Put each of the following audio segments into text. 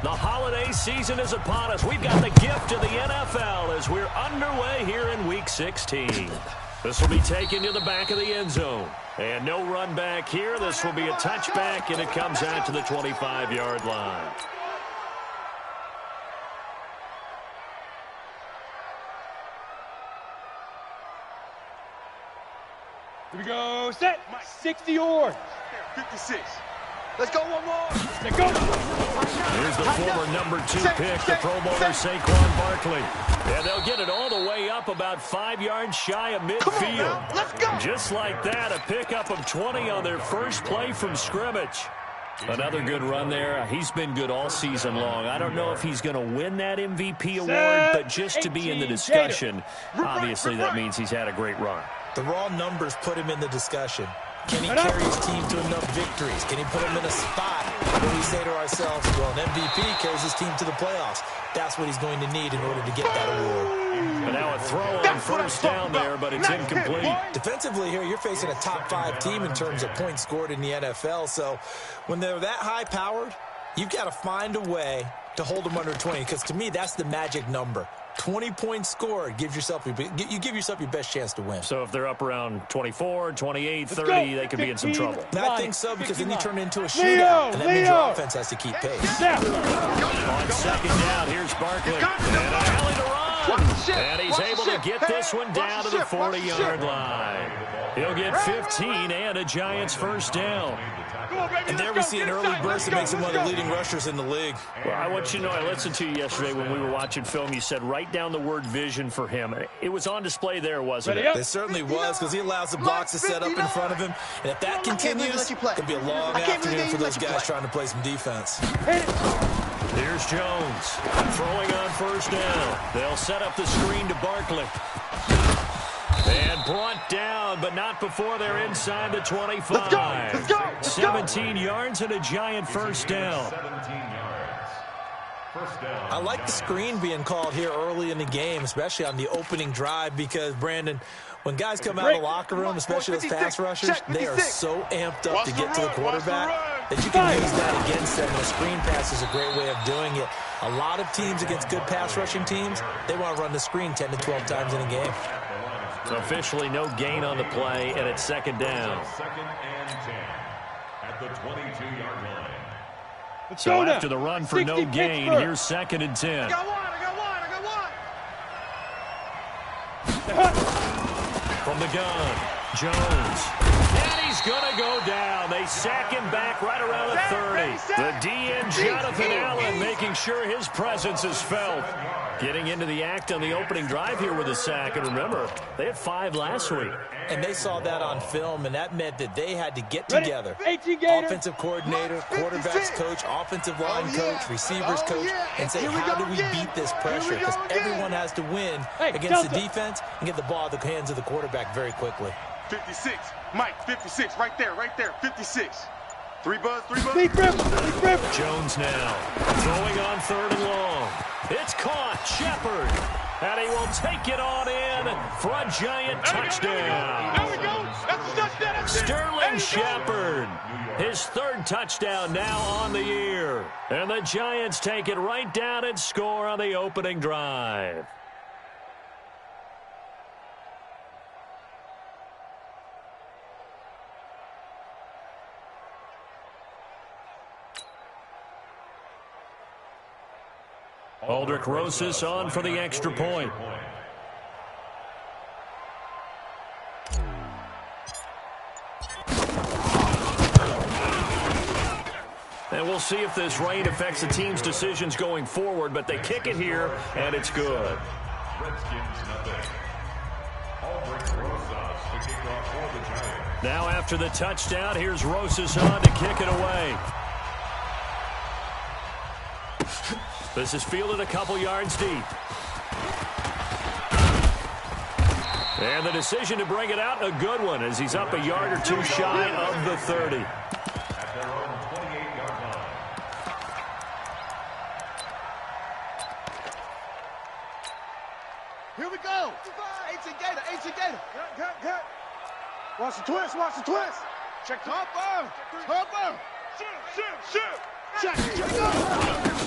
The holiday season is upon us. We've got the gift of the NFL as we're underway here in Week 16. This will be taken to the back of the end zone. And no run back here. This will be a touchback, and it comes out to the 25-yard line. Here we go. Set. 60 yards. 56. Let's go one more. Let's go. Here's the former number 2 pick, the Pro Bowler Saquon Barkley. And they'll get it all the way up about 5 yards shy of midfield. Let's go. Just like that, a pickup of 20 on their first play from scrimmage. Another good run there. He's been good all season long. I don't know if he's going to win that MVP award, but just to be in the discussion, obviously that means he's had a great run. The raw numbers put him in the discussion. Can he carry his team to enough victories? Can he put him in a spot where we say to ourselves, well, an MVP carries his team to the playoffs. That's what he's going to need in order to get that award. And now a throw on first down there, but it's incomplete. Defensively here, you're facing a top-5 team in terms of points scored in the NFL. So when they're that high-powered, you've got to find a way to hold them under 20, because to me, that's the magic number. 20 points scored, you give yourself your best chance to win. So if they're up around 24, 28, 30, they could be in some trouble. And I think so, because then you turn it into a shootout, and that means your offense has to keep pace. On second down, here's Barkley. And an alley to run. And he's able to get this one down to the 40-yard line. He'll get 15 and a Giants first down. And there we see an early burst that makes him one of the leading rushers in the league. Well, I want you to know, I listened to you yesterday when we were watching film. You said write down the word vision for him. It was on display there, wasn't it? It certainly was, because he allows the blocks to set up in front of him. And if that continues, it could be a long afternoon for those guys trying to play some defense. Here's Jones throwing on first down. They'll set up the screen to Barkley. And brought down, but not before they're inside the 25. Let's go. 17 yards and a Giant first down. I like the screen being called here early in the game, especially on the opening drive, because, Brandon, when guys come out of the locker room, especially those pass rushers, they are so amped up to get to the quarterback that you can use that against them. The screen pass is a great way of doing it. A lot of teams against good pass rushing teams, they want to run the screen 10 to 12 times in a game. So officially no gain on the play, and it's second down. Second and 10 at the 22-yard line. So after the run for no gain, here's second and 10. I got one. From the gun, Jones. And he's going to go down. They sack him back right around the 30. The DN, Jonathan Allen, making sure his presence is felt. Getting into the act on the opening drive here with a sack. And remember, they had 5 last week. And they saw that on film, and that meant that they had to get together. Offensive coordinator, quarterbacks coach, offensive line coach, receivers coach, and say, how do we beat this pressure? Because everyone has to win against the defense and get the ball out of the hands of the quarterback very quickly. 56. Mike, 56. Right there. 56. 3 buzz. Jones now throwing on third and long. It's caught. Shepard. And he will take it on in for a Giant touchdown. There we go. That's a touchdown. Sterling Shepard. His third touchdown now on the year. And the Giants take it right down and score on the opening drive. Aldrich Rosas on for the extra point. And we'll see if this rain affects the team's decisions going forward, but they kick it here, and it's good. Now after the touchdown, here's Rosas on to kick it away. This is fielded a couple yards deep. And the decision to bring it out, a good one, as he's up a yard or two shy of the 30. At their own 28-yard line. Here we go. 18 Gator. Cut. Watch the twist. Check top.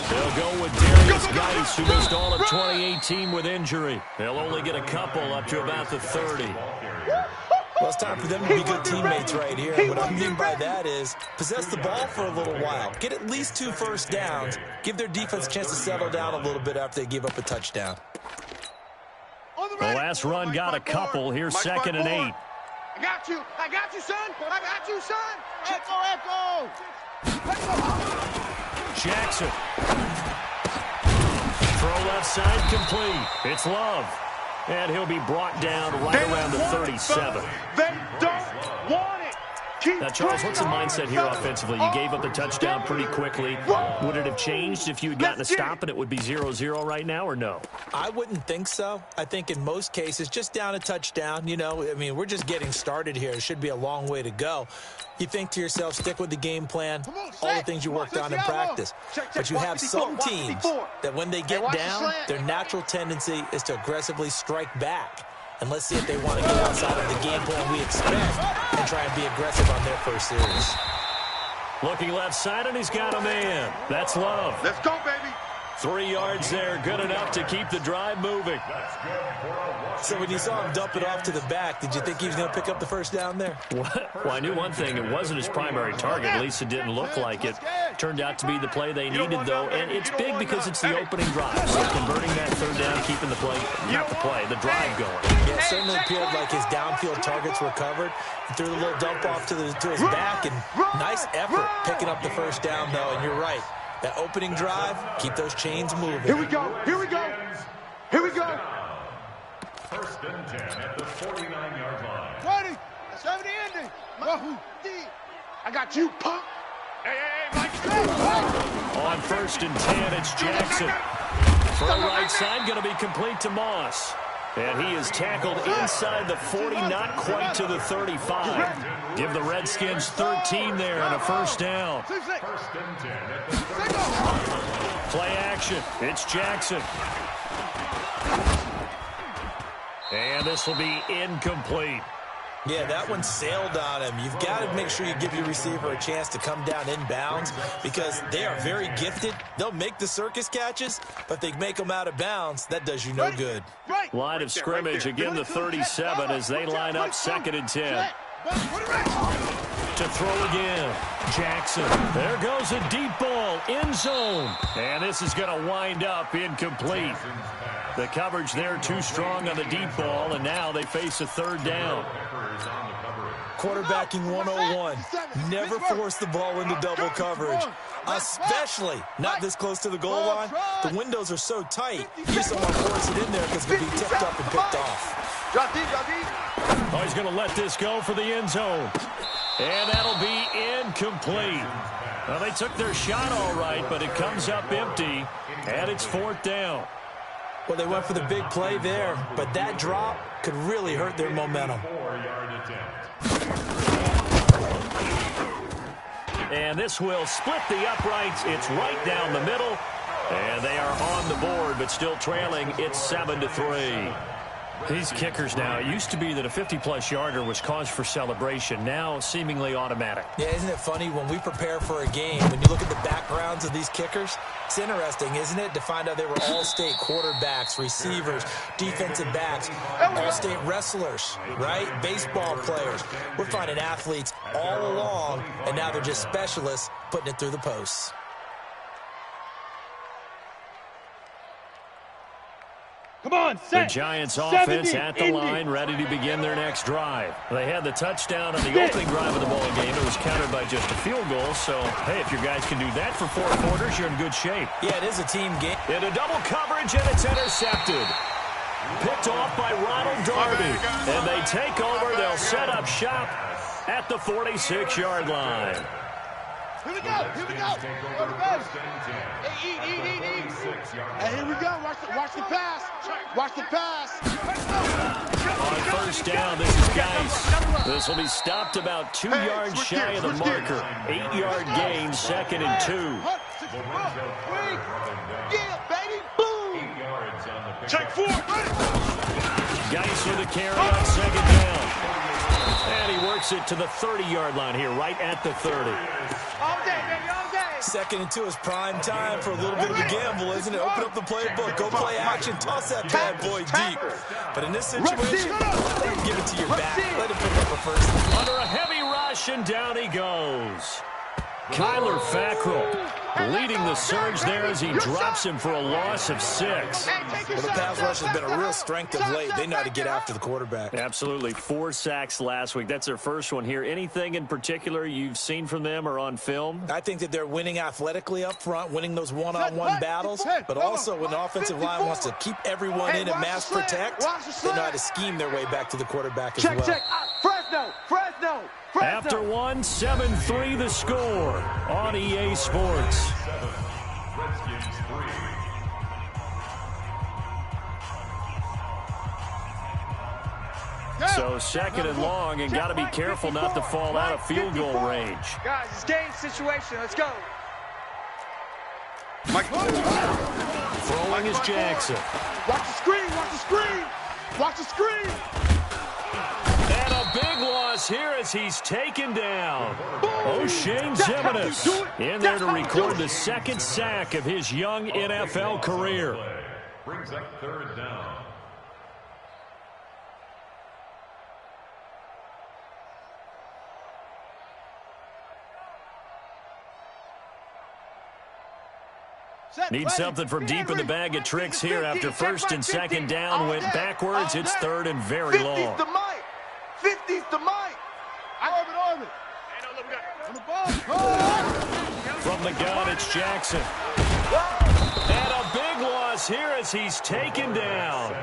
They'll go with Darius Geis, who missed all of 2018 with injury. They'll only get a couple up to about the 30. Well, it's time for them to be good teammates right here. And what I mean by that is possess the ball for a little while. Get at least 2 first downs. Give their defense a chance to settle down a little bit after they give up a touchdown. The last run got a couple. Here's 2nd and 8. I got you, son. I got you, son. Echo. Jackson. Throw left side complete. It's Love. And he'll be brought down right around the 37. They don't want it. Now, Charles, what's the mindset here offensively? You gave up the touchdown pretty quickly. Would it have changed if you had gotten a stop and it would be 0-0 right now, or no? I wouldn't think so. I think in most cases, just down a touchdown, you know, I mean, we're just getting started here. It should be a long way to go. You think to yourself, stick with the game plan, all the things you worked on in practice. But you have some teams that when they get down, their natural tendency is to aggressively strike back. And let's see if they want to get outside of the game plan we expect and try and be aggressive on their first series. Looking left side, and he's got a man. That's Love. Let's go, baby. 3 yards there, good enough to keep the drive moving. So when you saw him dump it off to the back, did you think he was going to pick up the first down there? Well, I knew one thing. It wasn't his primary target. At least it didn't look like it. Turned out to be the play they needed, though. And it's big because it's the opening drive. So converting that 3rd down, keeping the play, not the play, the drive going. Yeah, it certainly appeared like his downfield targets were covered. He threw the little dump off to his back, and nice effort picking up the first down, though. And you're right. That opening drive, keep those chains moving. Here we go. Here we go. Here we go. 1st and 10 at the 49-yard line. 20. Let's have the ending. I got you, punk. Hey, Mike. On 1st and 10, it's Jackson. Throw right side, going to be complete to Moss. And he is tackled inside the 40, not quite to the 35. Give the Redskins 13 there and a first down. 1st and 10 at the 30. Play action. It's Jackson. And this will be incomplete. Yeah, that one sailed on him. You've got to make sure you give your receiver a chance to come down inbounds because they are very gifted. They'll make the circus catches, but they make them out of bounds. That does you no good. Line of scrimmage, again the 37 as they line up 2nd and 10. To throw again, Jackson. There goes a deep ball, end zone. And this is going to wind up incomplete. The coverage there too strong on the deep ball, and now they face a 3rd down. Quarterbacking 101. Never force the ball into double coverage, especially not this close to the goal line. The windows are so tight, you just don't want to force it in there because it'll be tipped up and picked off. Oh, he's going to let this go for the end zone. And that'll be incomplete. Well, they took their shot all right, but it comes up empty, and it's 4th down. Well, they went for the big play there, but that drop could really hurt their momentum. 4-yard attempt. And this will split the uprights. It's right down the middle. And they are on the board, but still trailing. It's 7-3. These kickers now, it used to be that a 50-plus yarder was cause for celebration. Now, seemingly automatic. Yeah, isn't it funny when we prepare for a game, when you look at the backgrounds of these kickers, it's interesting, isn't it, to find out they were all-state quarterbacks, receivers, defensive backs, all-state wrestlers, right? Baseball players. We're finding athletes all along, and now they're just specialists putting it through the posts. Come on, set. The Giants offense at the line, ready to begin their next drive. They had the touchdown on the opening drive of the ball game. It was countered by just a field goal. So, hey, if your guys can do that for 4 quarters, you're in good shape. Yeah, it is a team game. Into double coverage, and it's intercepted. Picked off by Ronald Darby. And they take over. They'll set up shop at the 46-yard line. Here we go. Here we go. Go to base. Hey, eat. Hey, here we go. Watch the pass. Watch the pass. On 1st down, this is Geis. This will be stopped about 2 yards shy of the marker. 8-yard gain, 2nd and 2. Yeah, baby. Boom. Check 4. Geis with a carry on 2nd down. And he works it to the 30-yard line here, right at the 30. All day, Second and 2 is prime time for a little bit of a gamble, isn't it? Open up the playbook, go play action, toss that bad boy deep. But in this situation, let him give it to your back. Let him pick up a first. Under a heavy rush, and down he goes. Kyler Fackrell leading the surge there as he drops him for a loss of 6. Well, the pass rush has been a real strength of late. They know how to get after the quarterback. Absolutely. 4 sacks last week. That's their first one here. Anything in particular you've seen from them or on film? I think that they're winning athletically up front, winning those one-on-one battles, but also when the offensive line wants to keep everyone in and mass protect, they know how to scheme their way back to the quarterback as well. Fresno. After one, 7-3 the score on EA Sports. So second and long, and got to be careful not to fall out of field goal range. Guys, it's game situation. Let's go. Throwing is Jackson. Watch the screen. And a big loss here as he's taken down. O'Shane Ximines in there to record the second sack of his young NFL career. Brings up third down. Need something from deep in the bag of tricks here after first and second down went backwards. It's third and very long. 50's the mic. Orbit. From the gun, it's Jackson. And a big loss here as he's taken down.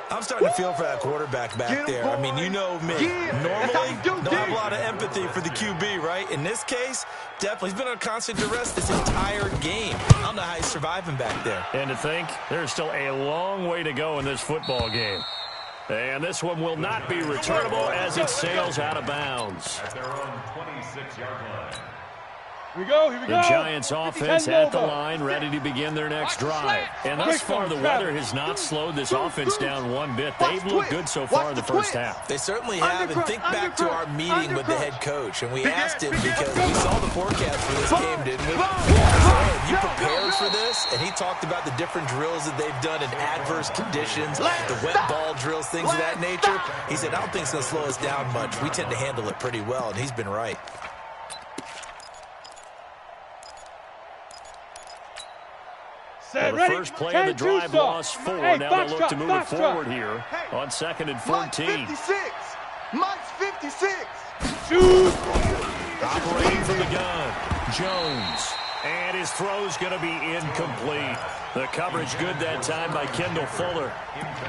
I'm starting to feel for that quarterback back there. I mean, you know me. Normally, don't have a lot of empathy for the QB, right? In this case, definitely. He's been on constant duress this entire game. I don't know how he's surviving back there. And to think, there's still a long way to go in this football game. And this one will not be returnable as it sails out of bounds. At their own 26-yard line. Here we go. The Giants offense at the line, ready to begin their next drive. And thus far, the weather has not slowed this offense down one bit. They've looked good so far in the first half. They certainly have. And think back to our meeting with the head coach. And we asked him because we saw the forecast for this game, didn't we? Have you prepared for this? And he talked about the different drills that they've done in adverse conditions, the wet ball drills, things of that nature. He said, I don't think it's going to slow us down much. We tend to handle it pretty well, and he's been right. Well, the first play of the drive lost 4. Now they look to move it forward here on 2nd and 14. Mike's 56. Shoot. Operating from the gun, Jones. And his throw's going to be incomplete. The coverage good that time by Kendall Fuller.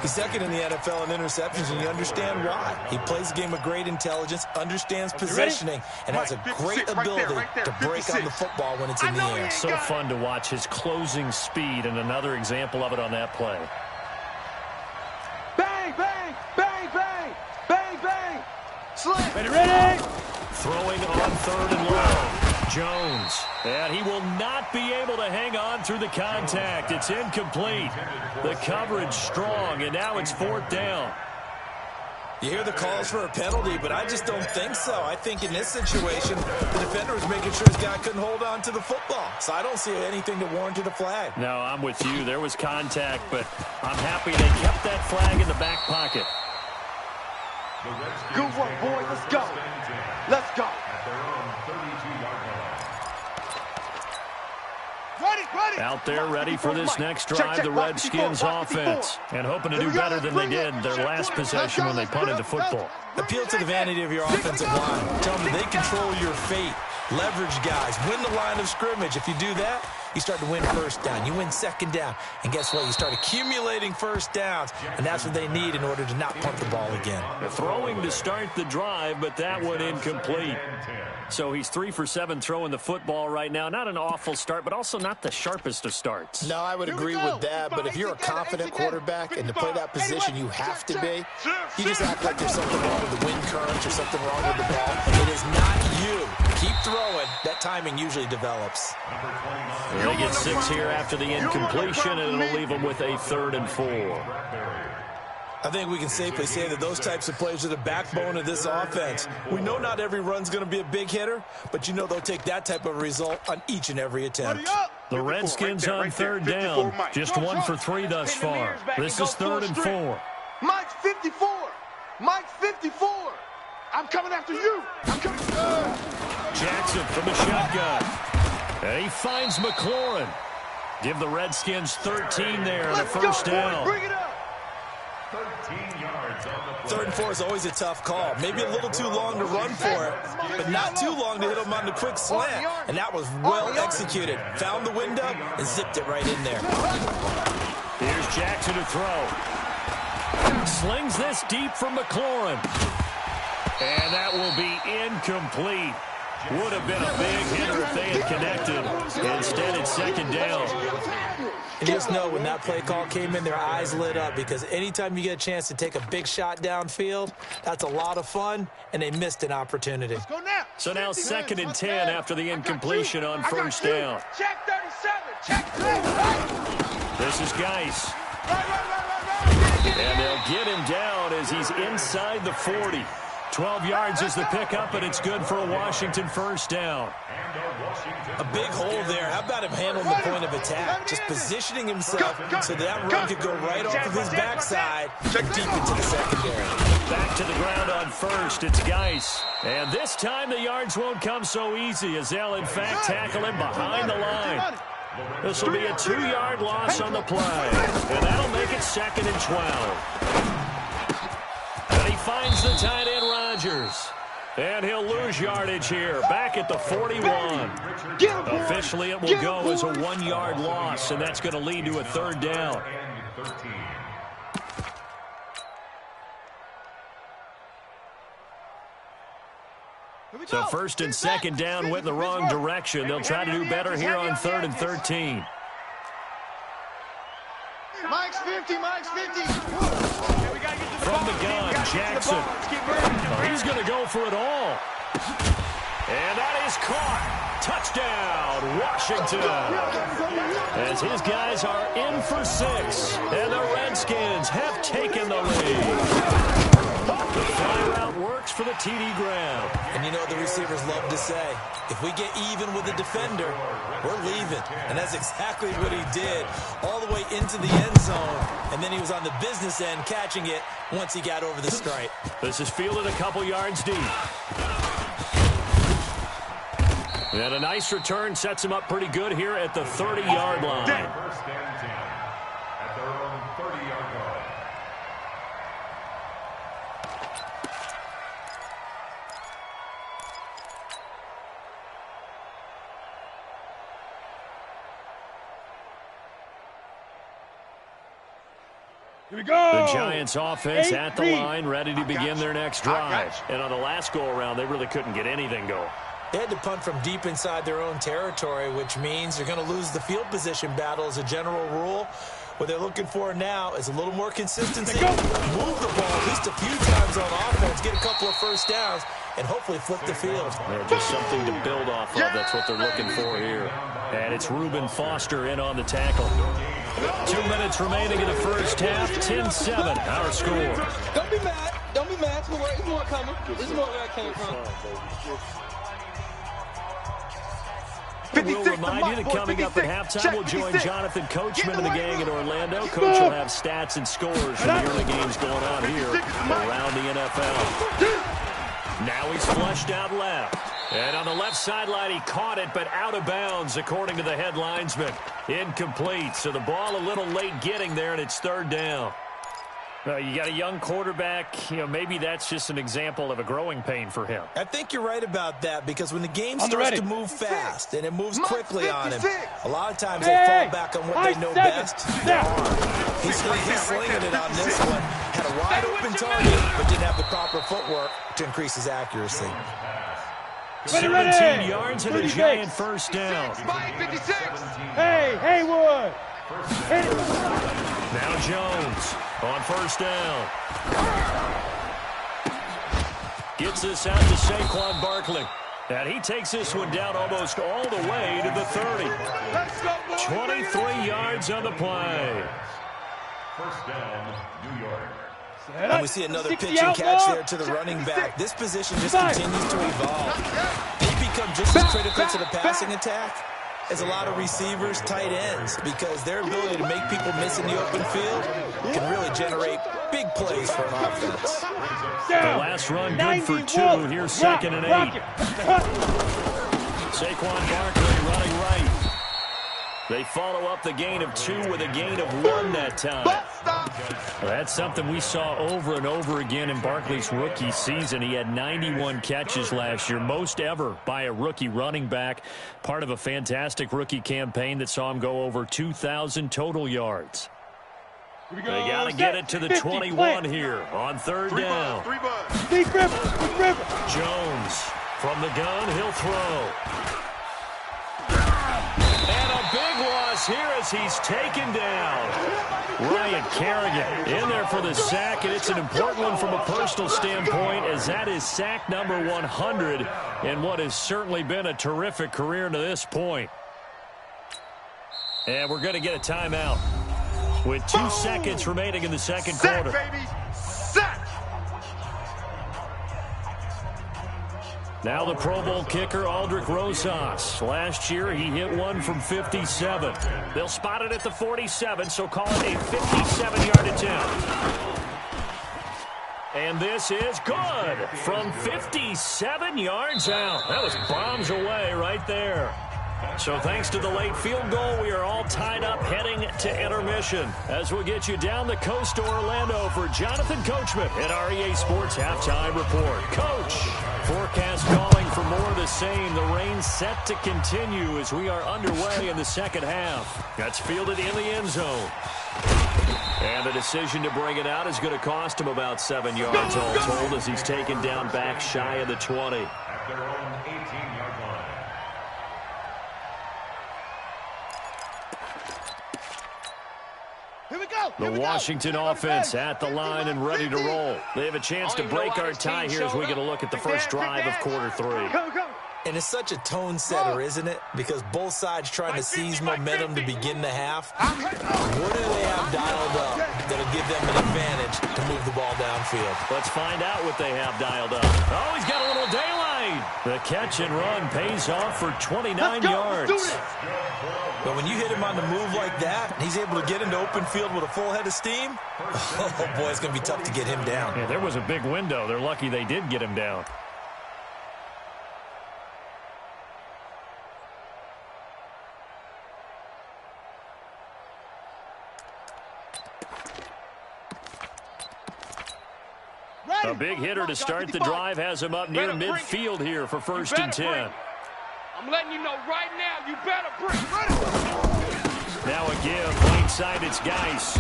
He's second in the NFL in interceptions, and you understand why. He plays a game of great intelligence, understands positioning, and has a great ability to break on the football when it's in the air. So fun to watch his closing speed, and another example of it on that play. Bang, bang, bang, bang, bang, bang. Slam. Ready. Throwing on 3rd and long. Jones, and he will not be able to hang on through the contact. It's incomplete. The coverage strong, and now it's 4th down. You hear the calls for a penalty, but I just don't think so. I think in this situation, the defender was making sure his guy couldn't hold on to the football. So I don't see anything that warranted a flag. No, I'm with you. There was contact, but I'm happy they kept that flag in the back pocket. Good work, boy. Let's go. Let's go. At their own 32-yard line. Ready. Out there ready for this next drive, the Redskins offense. And hoping to do better than they did their last possession when they punted the football. Appeal to the vanity of your offensive line. Tell them they control your fate. Leverage guys. Win the line of scrimmage. If you do that, you start to win first down. You win second down. And guess what? You start accumulating first downs. And that's what they need in order to not punt the ball again. The throwing to start the drive, but that one incomplete. So he's 3 for 7 throwing the football right now. Not an awful start, but also not the sharpest of starts. No, I would agree with that. But if you're a confident quarterback and to play that position you have to be, you just act like there's something wrong with the wind currents or something wrong with the ball. It is not you. Keep throwing. That timing usually develops. They get 6 here after the incompletion, and it'll leave them with a 3rd and 4. I think we can safely say that those types of plays are the backbone of this offense. We know not every run's going to be a big hitter, but you know they'll take that type of result on each and every attempt. The Redskins on third down. Just 1 for 3 thus far. This is 3rd and 4. Mike's 54. Mike's 54. I'm coming after you. I'm coming. Jackson from the shotgun. And he finds McLaurin. Give the Redskins 13 there on a first down. Bring it up. 13 yards on the 3rd and 4 is always a tough call. Maybe a little too long to run for it, but not too long to hit him on the quick slant. And that was well executed. Found the window and zipped it right in there. Here's Jackson to throw. Slings this deep for McLaurin. And that will be incomplete. Would have been a big hitter if they had connected. Instead, it's 2nd down. And just know when that play call came in, their eyes lit up, because anytime you get a chance to take a big shot downfield, that's a lot of fun, and they missed an opportunity. So now 2nd and 10 after the incompletion on first down. Check 37. Check 3. This is Geis. And they'll get him down as he's inside the 40. 12 yards is the pickup, and it's good for a Washington first down. A big hole there. How about him handling the point of attack? Just positioning himself so that run could go right off of his backside and deep into the secondary. Back to the ground on first. It's Geis. And this time the yards won't come so easy as they'll, in fact, tackle him behind the line. This will be a 2-yard loss on the play. And that'll make it 2nd and 12. And he finds the tight end, Rodgers. And he'll lose yardage here, back at the 41. Officially, it will go as a 1-yard loss, and that's going to lead to a 3rd down. So 1st and 2nd down went in the wrong direction. They'll try to do better here on 3rd and 13. Mike's 50. Mike's 50. From the gun, Jackson. Oh, he's going to go for it all. And that is caught. Touchdown, Washington. As his guys are in for 6. And the Redskins have taken the lead. The fly route works for the TD Graham. And you know what the receivers love to say? If we get even with the defender, we're leaving. And that's exactly what he did, all the way into the end zone. And then he was on the business end catching it once he got over the stripe. This is fielded a couple yards deep. And a nice return sets him up pretty good here at the 30-yard line. 1st and 10 at their own 30-yard line. Here we go. The Giants offense at the line, ready to begin their next drive. And on the last go-around, they really couldn't get anything going. They had to punt from deep inside their own territory, which means you're going to lose the field position battle as a general rule. What they're looking for now is a little more consistency. Move the ball at least a few times on offense, get a couple of first downs, and hopefully flip the field. Just something to build off of. That's what they're looking for here. And it's Reuben Foster in on the tackle. 2 minutes remaining in the first half. 10-7, our score. Don't be mad. Don't be mad. There's more coming. There's more where I came from. We'll remind you that coming up at halftime, we'll join Jonathan Coachman and the gang in Orlando. Coach will have stats and scores from the early games going on here around the NFL. Now he's flushed out left. And on the left sideline, he caught it, but out of bounds, according to the head linesman. Incomplete. So the ball a little late getting there, and it's 3rd down. You got a young quarterback. Maybe that's just an example of a growing pain for him. I think you're right about that, because when the game starts to move fast and it moves quickly on him, a lot of times they fall back on what they know best. He's slinging it on this one. Had a wide open target, but didn't have the proper footwork to increase his accuracy. 17 yards and a giant first down. Hey, Haywood. Now Jones on first down. Gets this out to Saquon Barkley. And he takes this one down almost all the way to the 30. 23 yards on the play. First down, New York. And we see another pitch and catch there to the running back. This position just continues to evolve. They become just as critical to the passing attack as a lot of receivers, tight ends, because their ability to make people miss in the open field can really generate big plays for an offense. The last run good for 2. Here's 2nd and 8. Saquon Barkley running right. They follow up the gain of 2 with a gain of 1 that time. That's something we saw over and over again in Barkley's rookie season. He had 91 catches last year, most ever by a rookie running back, part of a fantastic rookie campaign that saw him go over 2,000 total yards. They got to get it to the 21 here on 3rd down. Jones from the gun, he'll throw. And a big loss here as he's taken down. Ryan Kerrigan in there for the sack, and it's an important one from a personal standpoint, as that is sack number 100 in what has certainly been a terrific career to this point. And we're going to get a timeout with 2 seconds remaining in the second quarter. Baby. Sack. Now the Pro Bowl kicker, Aldrick Rosas. Last year, he hit one from 57. They'll spot it at the 47, so call it a 57-yard attempt. And this is good from 57 yards out. That was bombs away right there. So thanks to the late field goal, we are all tied up heading to intermission. As we'll get you down the coast to Orlando for Jonathan Coachman at our EA Sports Halftime Report. Coach, forecast calling for more of the same. The rain set to continue as we are underway in the second half. That's fielded in the end zone. And the decision to bring it out is going to cost him about 7 yards all told as he's taken down back shy of the 20. At their own 18-yard line. The Washington offense at the line and ready to roll. They have a chance to break our tie here as we get a look at the first drive of quarter 3. And it's such a tone setter, isn't it? Because both sides trying to seize momentum to begin the half. What do they have dialed up that'll give them an advantage to move the ball downfield? Let's find out what they have dialed up. Oh, he's got a little daylight. The catch and run pays off for 29 yards. But when you hit him on the move like that, and he's able to get into open field with a full head of steam, oh boy, it's going to be tough to get him down. Yeah, there was a big window. They're lucky they did get him down. A big hitter to start the drive has him up near midfield here for 1st and 10. I'm letting you know right now, you better bring. Now a give, plain side, it's Geis.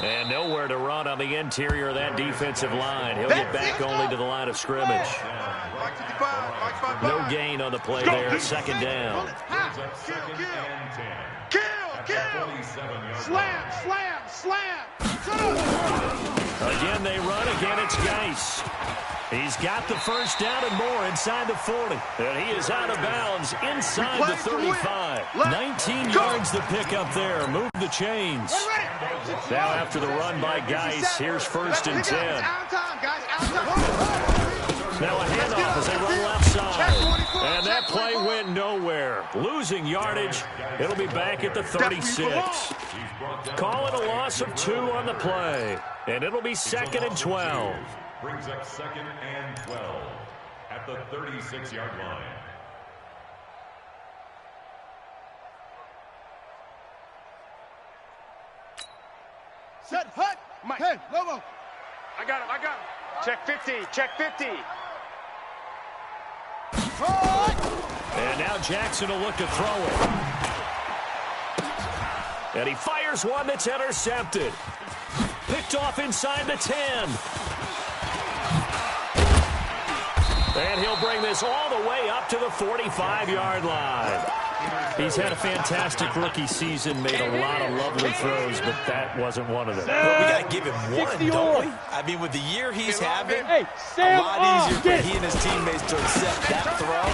And nowhere to run on the interior of that defensive line. He'll get back only to the line of scrimmage. No gain on the play there, 2nd down. Slam. Again they run, again it's Geis. He's got the 1st down and more inside the 40. And he is out of bounds inside the 35. 19 yards to pick up there. Move the chains. Now after the run by Geis, here's 1st and 10. Now a handoff as they run left side. And that play went nowhere. Losing yardage. It'll be back at the 36. Call it a loss of 2 on the play. And it'll be 2nd and 12. Brings up 2nd and 12 at the 36-yard line. Set, hut. Hey, Lobo. I got him. Check 50. And now Jackson will look to throw it. And he fires one that's intercepted. Picked off inside the 10. And he'll bring this all the way up to the 45-yard line. He's had a fantastic rookie season, made a lot of lovely throws, but that wasn't one of them. Well, we got to give him one, don't we? I mean, with the year he's having, a lot easier for he and his teammates to accept that throw,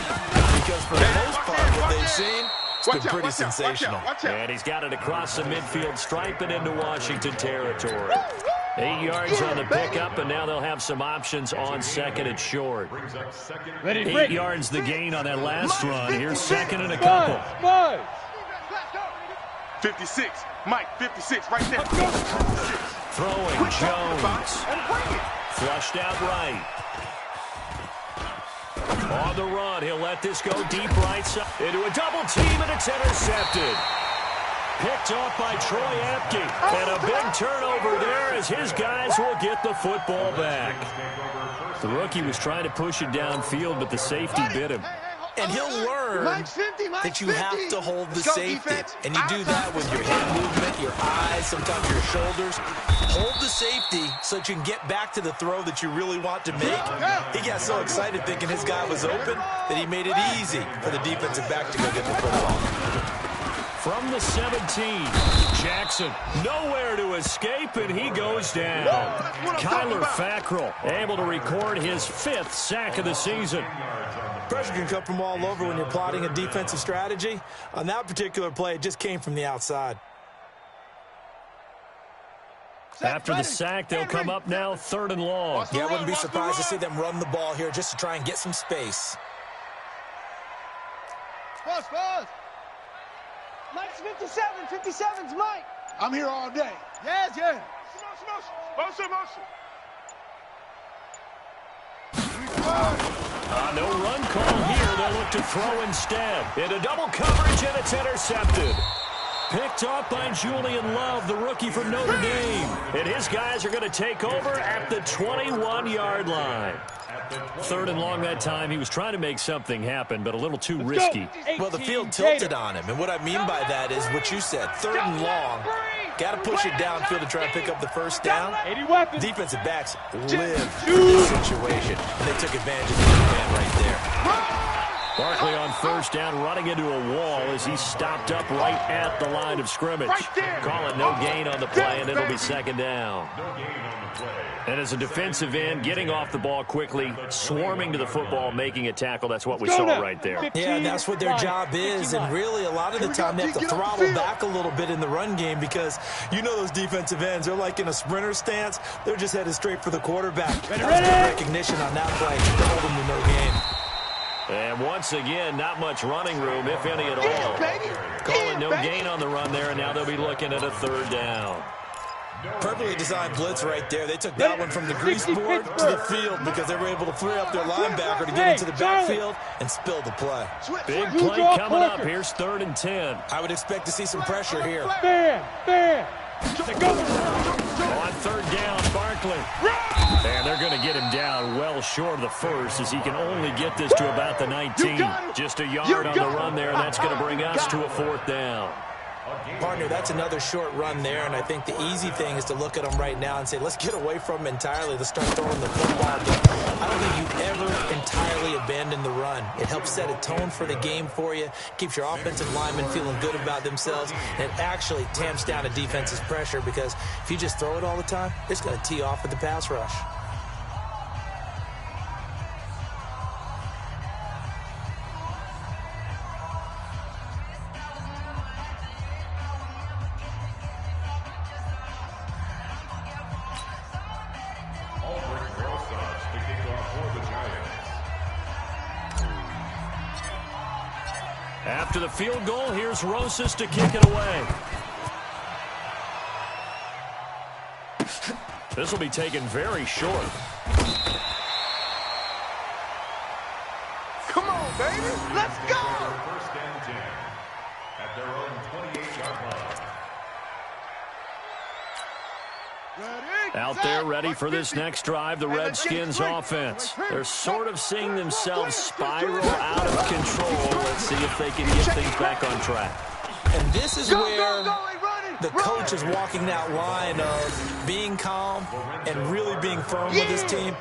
because for the most part, what they've seen, it's been pretty sensational. And he's got it across the midfield stripe and into Washington territory. 8 yards on the pickup, and now they'll have some options on second and short. 8 yards the gain on that last run. Here's second and a couple. 56. Mike, 56, right there. Throwing Jones. Flushed out right. On the run, he'll let this go deep right side. Into a double team, and it's intercepted. Picked off by Troy Apke. And a big turnover there as his guys will get the football back. The rookie was trying to push it downfield, but the safety bit him. And he'll learn that you have to hold the safety. And you do that with your head movement, your eyes, sometimes your shoulders. Hold the safety so that you can get back to the throw that you really want to make. He got so excited thinking his guy was open that he made it easy for the defensive back to go get the football. From the 17, Jackson nowhere to escape, and he goes down. Kyler Fackrell able to record his 5th sack of the season. Pressure can come from all over when you're plotting a defensive strategy. On that particular play, it just came from the outside. After the sack, they'll come up now 3rd and long. Yeah, I wouldn't be surprised to see them run the ball here just to try and get some space. Pause. Mike's 57. 57's Mike. I'm here all day. Yes. Motion. No run call here. They'll look to throw instead. Into double coverage, and it's intercepted. Picked off by Julian Love, the rookie from Notre Dame. And his guys are going to take over at the 21-yard line. 3rd and long that time. He was trying to make something happen, but a little too risky. Well, the field tilted on him, and what I mean by that is what you said. 3rd and long. Got to push it downfield to try and pick up the first down. Defensive backs live for this situation, and they took advantage of the man right there. Barkley on 1st down, running into a wall as he stopped up right at the line of scrimmage. Call it no gain on the play, and it'll be 2nd down. And as a defensive end, getting off the ball quickly, swarming to the football, making a tackle, that's what we saw right there. Yeah, and that's what their job is, and really a lot of the time they have to throttle back a little bit in the run game because you know those defensive ends, they're like in a sprinter stance. They're just headed straight for the quarterback. That was good recognition on that play to hold them to no gain. And once again, not much running room, if any at all. Calling no gain on the run there, and now they'll be looking at a 3rd down. Perfectly designed blitz right there. They took that one from the grease board to the field because they were able to free up their linebacker to get into the backfield and spill the play. Big play coming up. Here's 3rd and 10. I would expect to see some pressure here. On 3rd down, Barkley. And they're going to get him down well short of the first as he can only get this to about the 19. Just a yard on the run there, and that's going to bring us to a 4th down. Partner, that's another short run there, and I think the easy thing is to look at them right now and say, let's get away from them entirely. Let's start throwing the football. But I don't think you ever entirely abandon the run. It helps set a tone for the game for you, keeps your offensive linemen feeling good about themselves, and it actually tamps down a defense's pressure because if you just throw it all the time, it's going to tee off with the pass rush. After the field goal, here's Rosas to kick it away. This will be taken very short. Come on, baby. Let's go. 1st and 10 at their own 28-yard line. Out there ready for this next drive, the Redskins offense. They're sort of seeing themselves spiral out of control. Let's see if they can get things back on track. And this is where the coach is walking that line of being calm and really being firm with his team.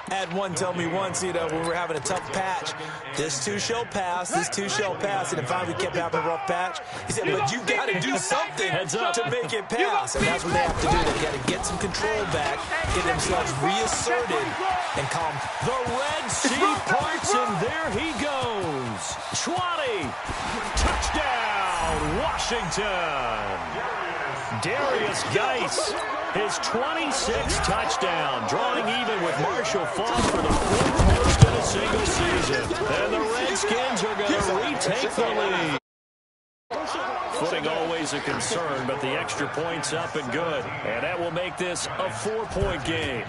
I had one tell me once, when we were having a tough patch, this too shall pass, this too shall pass, and finally we kept having a rough patch. He said, but you got to do something to make it pass, and that's what they have to do. They got to get some control back, get themselves reasserted, and calm. The Red Sea parts, and there he goes. Schwani, touchdown, Washington. Darius Geis his 26th touchdown, drawing even with Marshall Faulk for the 4th most in a single season. And the Redskins are going to retake the lead. Footing always a concern, but the extra point's up and good. And that will make this a 4-point game.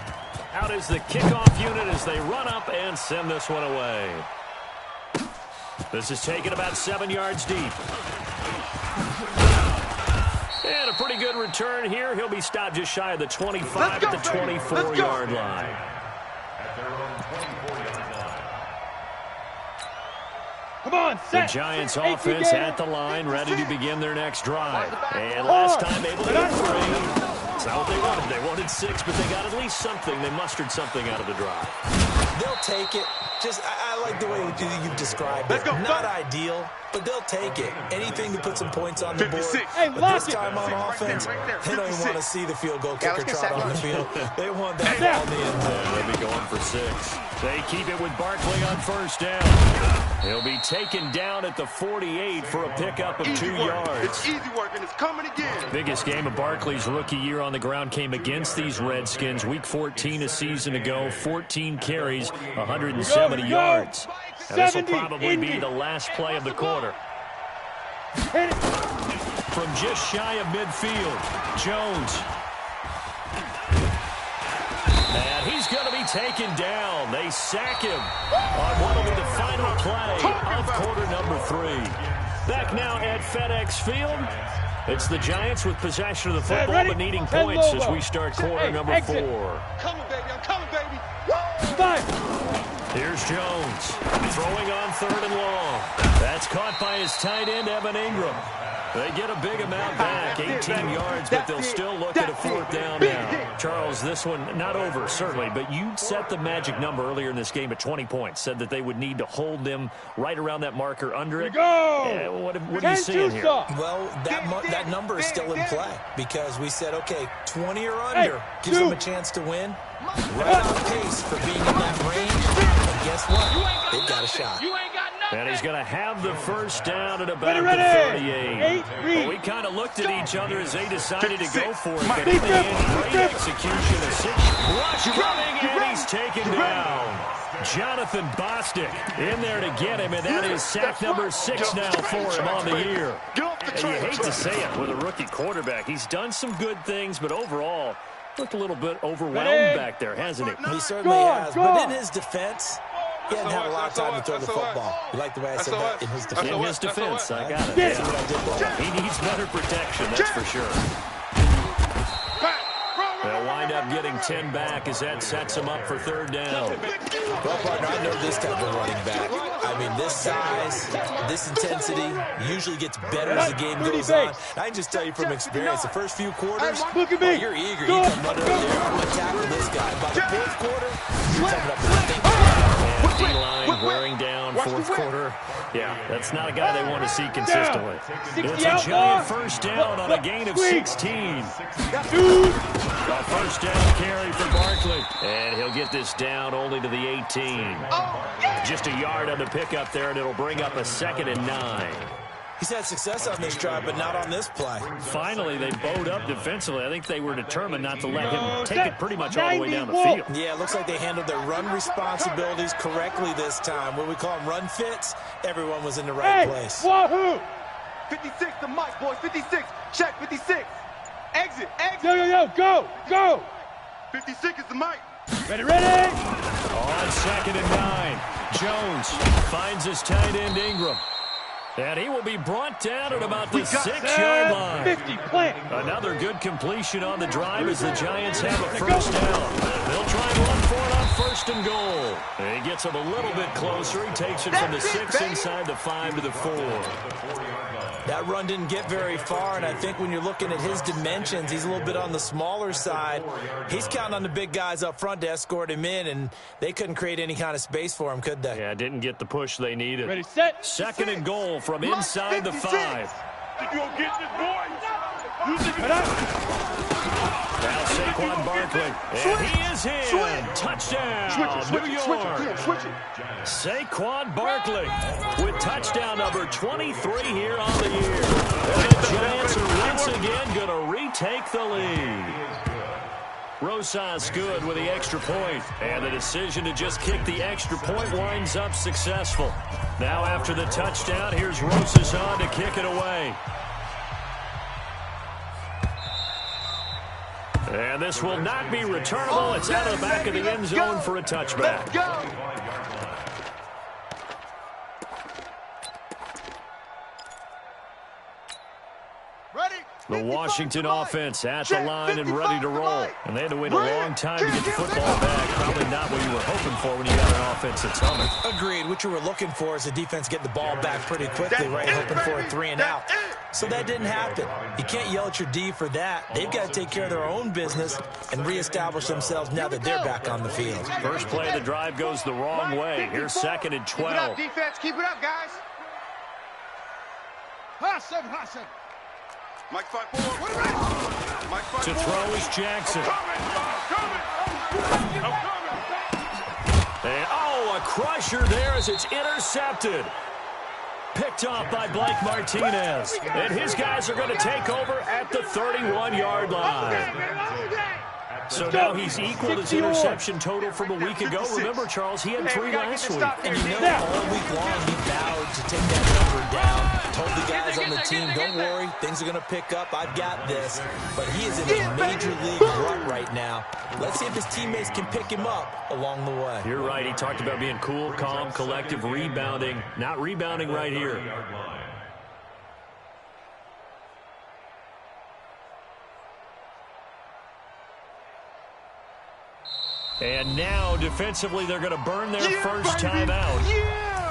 Out is the kickoff unit as they run up and send this one away. This is taken about 7 yards deep. And a pretty good return here. He'll be stopped just shy of the 25 at the 24-yard line. At their own 24-yard line. Come on, set. The Giants offense at the line, ready to begin their next drive. And last time able to get 3. It's not what they wanted. They wanted 6, but they got at least something. They mustered something out of the drive. They'll take it. Just, I like the way you've described it. Not ideal, but they'll take it. Anything to put some points on the board. Hey, but this time on offense, they don't even want to see the field goal kicker trot on the field. They want that ball in the end zone. They'll be going for 6. They keep it with Barkley on first down. He'll be taken down at the 48 for a pickup of 2 yards. It's easy work, and it's coming again. Biggest game of Barkley's rookie year on the ground came against these Redskins. Week 14 a season ago, 14 carries, 170 yards. Now, this will probably be the last play of the quarter. From just shy of midfield, Jones. And he's going to be taken down. They sack him on what will be the final play of quarter number 3. Back now at FedEx Field. It's the Giants with possession of the football but needing points as we start quarter number 4. Coming, baby. I'm coming, baby. Here's Jones throwing on 3rd and long. That's caught by his tight end, Evan Ingram. They get a big amount back, 18 yards, but they'll still look at a 4th down now. Charles, this one not over, certainly, but you set the magic number earlier in this game at 20 points, said that they would need to hold them right around that marker under it. What are you seeing here? Well, that number is still in play because we said, okay, 20 or under gives them a chance to win. Right on pace for being in that range. And guess what? They've got a shot. And he's going to have the first down at about the 38. Well, we kind of looked at each other as they decided to go for it. But in the end, great execution. A 6 rush coming, and he's taken down. Jonathan Bostic in there to get him, and that is sack number 6 now for him on the year. And you hate to say it with a rookie quarterback. He's done some good things, but overall, looked a little bit overwhelmed back there, hasn't he? He certainly has. But in his defense, he hadn't had a lot of time to throw the football. You like the way I said that? In his defense. In his defense, I got it. Yeah. He needs better protection, that's for sure. They'll wind up getting 10 back as that sets him up for 3rd down. Well, partner, I know this type of running back. I mean, this size, this intensity usually gets better as the game goes on. I can just tell you from experience, the first few quarters, you're eager. You come running over there, I'm going to tackle this guy. By the 4th quarter, you're coming up with a thing. D-line wearing down, 4th quarter. Yeah, that's not a guy they want to see consistently. It's a giant first down on a gain of 16. A first down carry for Barkley. And he'll get this down only to the 18. Just a yard on the pickup there, and it'll bring up a 2nd and 9. He's had success on this drive, but not on this play. Finally, they bowed up defensively. I think they were determined not to let him take it pretty much all the way down the field. Yeah, it looks like they handled their run responsibilities correctly this time. What we call them run fits, everyone was in the right place. Wahoo! 56, the mic, boys. 56. Check, 56. Exit. Go. 56 is the mic. Ready. On 2nd and 9, Jones finds his tight end Ingram. And he will be brought down at about the 6-yard line. 50, plant. Another good completion on the drive as the Giants have a first down. They'll try and run for it on 1st and goal. And he gets him a little bit closer. He takes it from the 6 inside the 5 to the 4. That run didn't get very far, and I think when you're looking at his dimensions, he's a little bit on the smaller side. He's counting on the big guys up front to escort him in, and they couldn't create any kind of space for him, could they? Yeah, didn't get the push they needed. Ready, set. 2nd and goal from inside the 5. Think you gonna get this, boy? Now Saquon Barkley, and he is in. Touchdown, New York. Switch it. Saquon Barkley with touchdown number 23 here on the year. And the Giants are once again going to retake the lead. Rosas good with the extra point. And the decision to just kick the extra point winds up successful. Now after the touchdown, here's Rosas on to kick it away. And this will not be returnable. It's out of the back of the end zone for a touchback. Let's go. The Washington offense at the line and ready to roll. And they had to wait a long time to get the football back. Probably not what you were hoping for when you got an offense that's humming. Agreed. What you were looking for is the defense get the ball back pretty quickly, right? Hoping for a 3 and out. So that didn't happen. You can't yell at your D for that. They've got to take care of their own business and reestablish themselves now that they're back on the field. First play of the drive goes the wrong way. Here's 2nd and 12. Keep it up, defense. Keep it up, guys. Hot 7, hot 7. Mike 5-4. Mike 5-4. To throw is Jackson. And, oh, a crusher there as it's intercepted. Picked off by Blake Martinez. And his guys are going to take over at the 31-yard line. So now he's equaled his interception total from a week ago. Remember, Charles, he had 3 last week. And you know, all week long he vowed to take that number down. Told the guys on the team, don't worry, things are going to pick up. I've got this. But he is in a major league rut right now. Let's see if his teammates can pick him up along the way. You're right. He talked about being cool, calm, collective, rebounding. Not rebounding right here. And now, defensively, they're going to burn their first time out.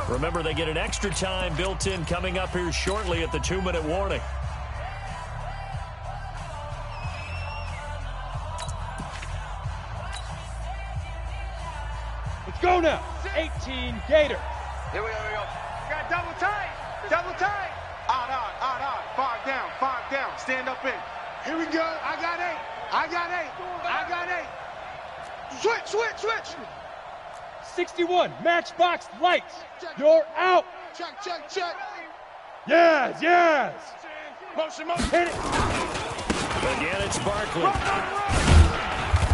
Remember, they get an extra time built in coming up here shortly at the 2-minute warning. Let's go now. 18, Gator. Here we go. Got double tight. Double tight. Odd. 5 down, 5 down. Stand up in. Here we go. I got 8. Switch. 61, matchbox lights. You're out. Check. Yes. Motion. Hit it. Again, it's Barkley.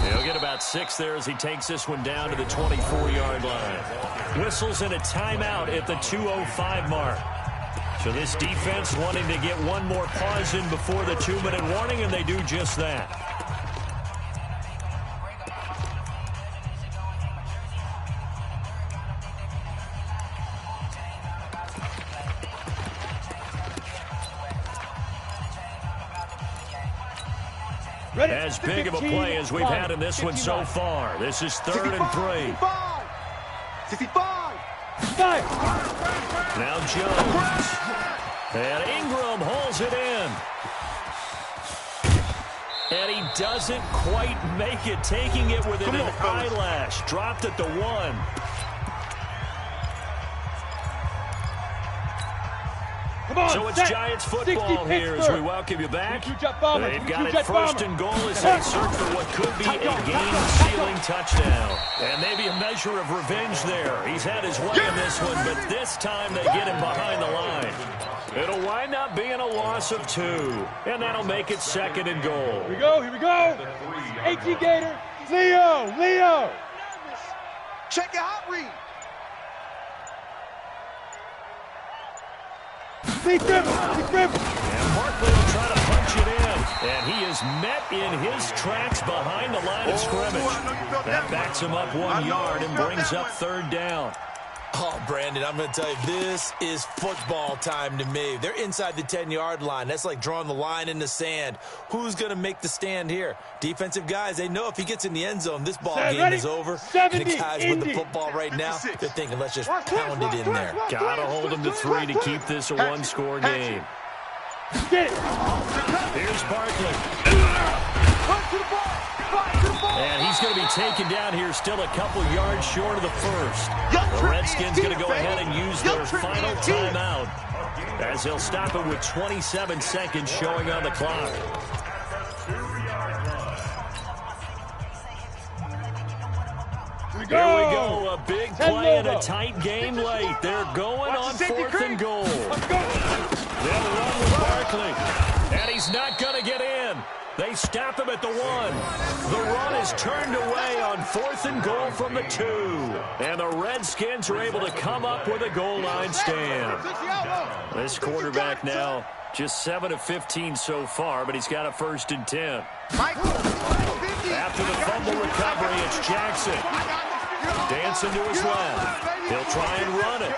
He'll get about 6 there as he takes this one down to the 24-yard line. Whistles in a timeout at the 2:05 mark. So this defense wanting to get one more pause in before the 2-minute warning, and they do just that. As big of a play as we've had in this one so far. This is 3rd and 3. 65. Now Jones. And Ingram holds it in. And he doesn't quite make it, taking it within an eyelash. Dropped at the 1. So it's Giants football here as we welcome you back. They've got it 1st and goal as they search for what could be a game-sealing touchdown. And maybe a measure of revenge there. He's had his way in this one, but this time they get him behind the line. It'll wind up being a loss of 2, and that'll make it 2nd and goal. Here we go. 18 Gator. Leo. Check your hot read. Big grip. And Barkley will try to punch it in. And he is met in his tracks behind the line of scrimmage. That backs him up 1 yard and brings up 3rd down. Oh, Brandon, I'm going to tell you, this is football time to me. They're inside the 10-yard line. That's like drawing the line in the sand. Who's going to make the stand here? Defensive guys, they know if he gets in the end zone, this ball game is over. 70, and the guys with the football right now, they're thinking, let's just pound it in there. Got to hold him to 3 to keep this a 1-score game. Get it. Here's Barkley. And he's going to be taken down here, still a couple yards short of the first. The Redskins going to go ahead and use their final timeout as they'll stop it with 27 seconds showing on the clock. Here we go. A big play in a tight game late. They're going on 4th and goal. They'll run with Barkley. And he's not going to get in. They stop him at the 1. The run is turned away on 4th and goal from the 2. And the Redskins are able to come up with a goal line stand. This quarterback now just 7 of 15 so far, but he's got a 1st and 10. After the fumble recovery, it's Jackson. Dancing to his left. He'll try and run it.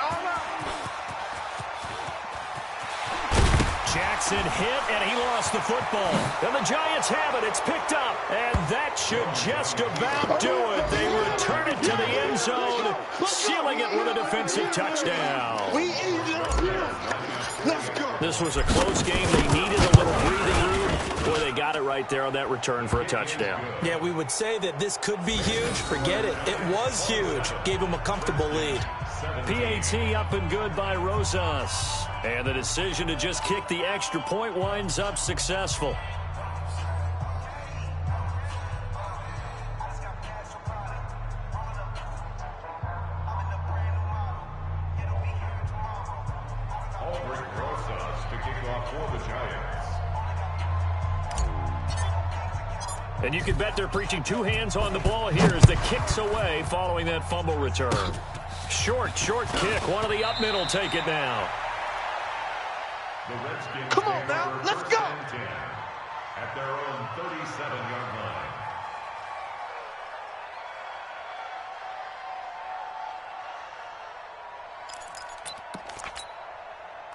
Jackson hit, and he lost the football. And the Giants have it. It's picked up. And that should just about do it. They return it to the end zone, sealing it with a defensive touchdown. This was a close game. They needed a little breathing room. Boy, they got it right there on that return for a touchdown. Yeah, we would say that this could be huge. Forget it. It was huge. Gave them a comfortable lead. PAT up and good by Rosas. And the decision to just kick the extra point winds up successful. Rosas to kick off for the Giants. And you can bet they're preaching 2 hands on the ball here as the kick's away following that fumble return. Short kick. One of the up middle take it now. Come on now, let's go. At their own 37-yard line.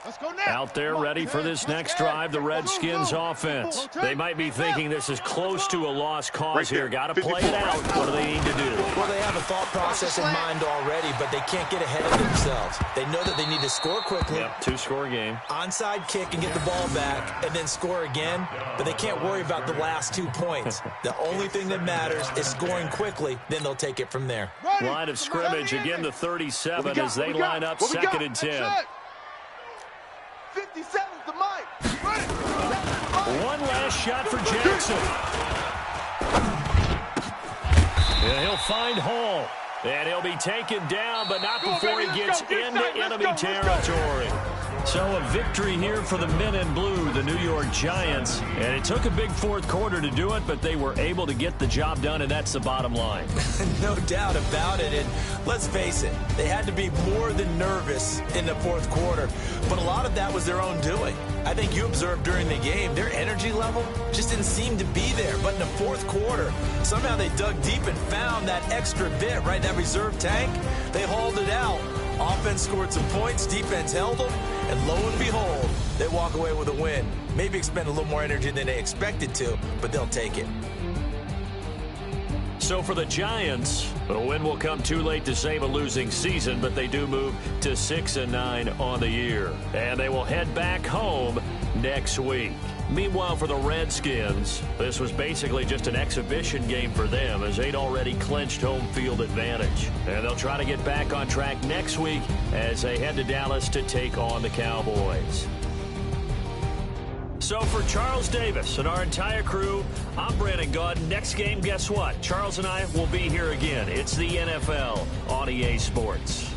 Let's go now. Out there ready for this next drive, the Redskins offense. They might be thinking this is close to a lost cause here. Got to play it out. What do they need to do? Well, they have a thought process in mind already, but they can't get ahead of themselves. They know that they need to score quickly. Yep, 2-score game. Onside kick and get the ball back and then score again, but they can't worry about the last 2 points. The only thing that matters is scoring quickly, then they'll take it from there. Line of scrimmage, again the 37 as they line up 2nd and 10. 57's the mic. One last shot for Jackson. And he'll find Hall. And he'll be taken down, but not before he gets into enemy territory. So a victory here for the men in blue, the New York Giants. And it took a big 4th quarter to do it, but they were able to get the job done, and that's the bottom line. No doubt about it. And let's face it, they had to be more than nervous in the 4th quarter. But a lot of that was their own doing. I think you observed during the game, their energy level just didn't seem to be there. But in the 4th quarter, somehow they dug deep and found that extra bit, right? That reserve tank. They hauled it out. Offense scored some points, defense held them, and lo and behold, they walk away with a win. Maybe expend a little more energy than they expected to, but they'll take it. So for the Giants, the win will come too late to save a losing season, but they do move to 6-9 on the year. And they will head back home next week. Meanwhile, for the Redskins, this was basically just an exhibition game for them as they'd already clinched home field advantage. And they'll try to get back on track next week as they head to Dallas to take on the Cowboys. So for Charles Davis and our entire crew, I'm Brandon Gaudin. Next game, guess what? Charles and I will be here again. It's the NFL on EA Sports.